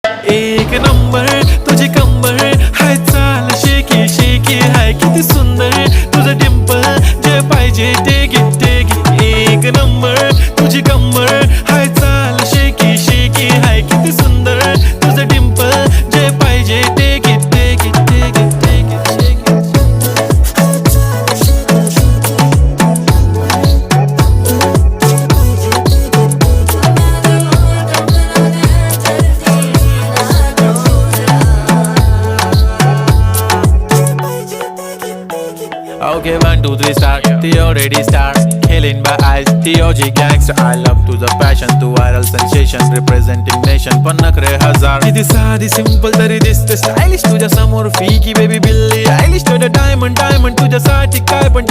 एक नंबर तुझी कंबर हाय, चाल शेकी शेकी हाय, किती सुंदर तुझं डिंपल, जे पाहिजे ते घे ते घे. एक नंबर तुझी कंबर हाय, चाल शेकी शेकी हाय, किती सुंदर तुझं डिंपल, जे पाहिजे ते घे ते घे ते घे ते घे. Okay, 1, 2, 3 start. The already start. Killing by eyes. The OG gangster. I love to the passion, to viral sensation, representing nation. पन्नकरे हजार. किती साधी simple तरी दिसते stylish तुझ्या समोर. फीकी baby बिल्ली. Stylish to the diamond, diamond तुझ्यासाठी काय पण.